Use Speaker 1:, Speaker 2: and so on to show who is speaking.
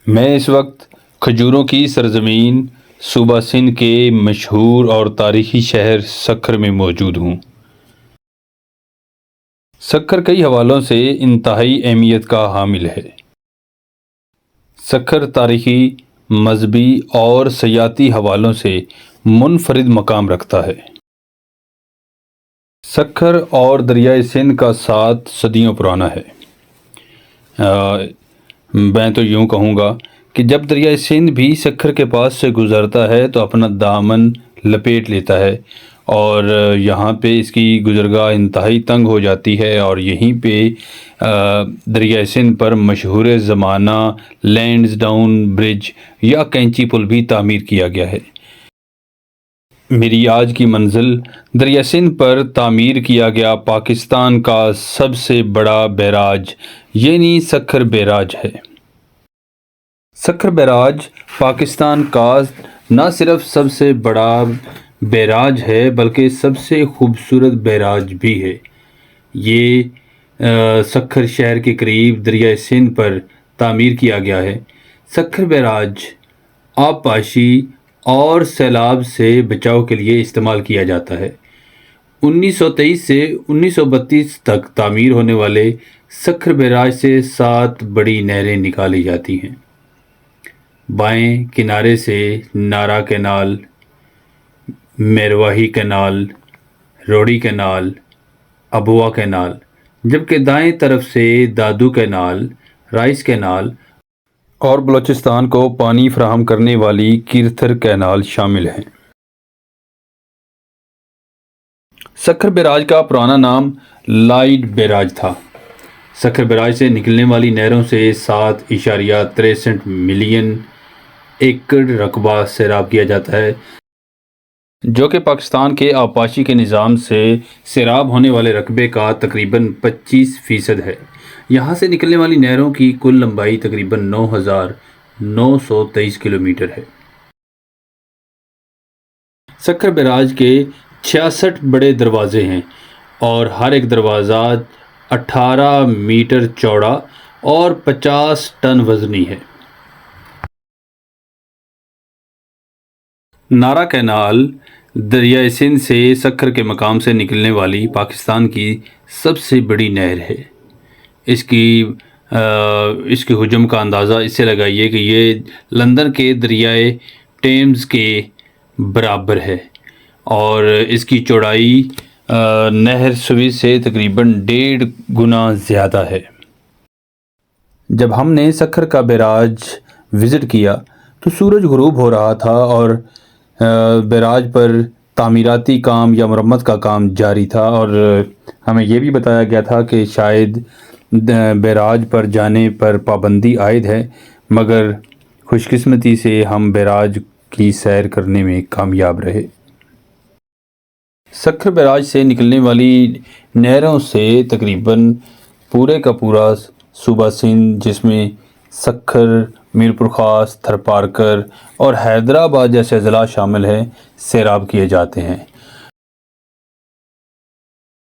Speaker 1: میں اس وقت کھجوروں کی سرزمین صوبہ سندھ کے مشہور اور تاریخی شہر سکھر میں موجود ہوں۔ سکھر کئی حوالوں سے انتہائی اہمیت کا حامل ہے۔ سکھر تاریخی، مذہبی اور سیاحتی حوالوں سے منفرد مقام رکھتا ہے۔ سکھر اور دریائے سندھ کا ساتھ صدیوں پرانا ہے۔ میں تو یوں کہوں گا کہ جب دریائے سندھ بھی سکھر کے پاس سے گزرتا ہے تو اپنا دامن لپیٹ لیتا ہے، اور یہاں پہ اس کی گزرگاہ انتہائی تنگ ہو جاتی ہے، اور یہیں پہ دریائے سندھ پر مشہور زمانہ لینڈز ڈاؤن برج یا کینچی پل بھی تعمیر کیا گیا ہے۔ میری آج کی منزل دریائے سندھ پر تعمیر کیا گیا پاکستان کا سب سے بڑا بیراج یعنی سکھر بیراج ہے۔ سکھر بیراج پاکستان کا نہ صرف سب سے بڑا بیراج ہے بلکہ سب سے خوبصورت بیراج بھی ہے۔ یہ سکھر شہر کے قریب دریائے سندھ پر تعمیر کیا گیا ہے۔ سکھر بیراج آبپاشی اور سیلاب سے بچاؤ کے لیے استعمال کیا جاتا ہے۔ 1923 سے 1932 تک تعمیر ہونے والے سکھر بیراج سے 7 بڑی نہریں نکالی جاتی ہیں۔ بائیں کنارے سے نارا کینال، میرواہی کینال، روڑی کینال، ابوا کینال، جبکہ دائیں طرف سے دادو کینال، رائس کینال اور بلوچستان کو پانی فراہم کرنے والی کیرتھر کینال شامل ہیں۔ سکھر بیراج کا پرانا نام لائٹ بیراج تھا۔ سکھر بیراج سے نکلنے والی نہروں سے 7.63 ملین ایکڑ رقبہ سیراب کیا جاتا ہے، جو کہ پاکستان کے آبپاشی کے نظام سے سیراب ہونے والے رقبے کا تقریباً 25% ہے۔ یہاں سے نکلنے والی نہروں کی کل لمبائی تقریباً 9,923 کلومیٹر ہے۔ سکھر بیراج کے 66 بڑے دروازے ہیں اور ہر ایک دروازہ 18 میٹر چوڑا اور 50 ٹن وزنی ہے۔ نارا کینال دریائے سندھ سے سکھر کے مقام سے نکلنے والی پاکستان کی سب سے بڑی نہر ہے۔ اس کے حجم کا اندازہ اس سے لگائیے کہ یہ لندن کے دریائے ٹیمز کے برابر ہے، اور اس کی چوڑائی نہر سویز سے تقریباً 1.5 گنا زیادہ ہے۔ جب ہم نے سکھر کا بیراج وزٹ کیا تو سورج غروب ہو رہا تھا، اور بیراج پر تعمیراتی کام یا مرمت کا کام جاری تھا، اور ہمیں یہ بھی بتایا گیا تھا کہ شاید بیراج پر جانے پر پابندی عائد ہے، مگر خوش قسمتی سے ہم بیراج کی سیر کرنے میں کامیاب رہے۔ سکھر بیراج سے نکلنے والی نہروں سے تقریباً پورے کا پورا صوبہ سندھ، جس میں سکھر، میرپور خاص، تھرپارکر اور حیدرآباد جیسے اضلاع شامل ہیں، سیراب کیے جاتے ہیں۔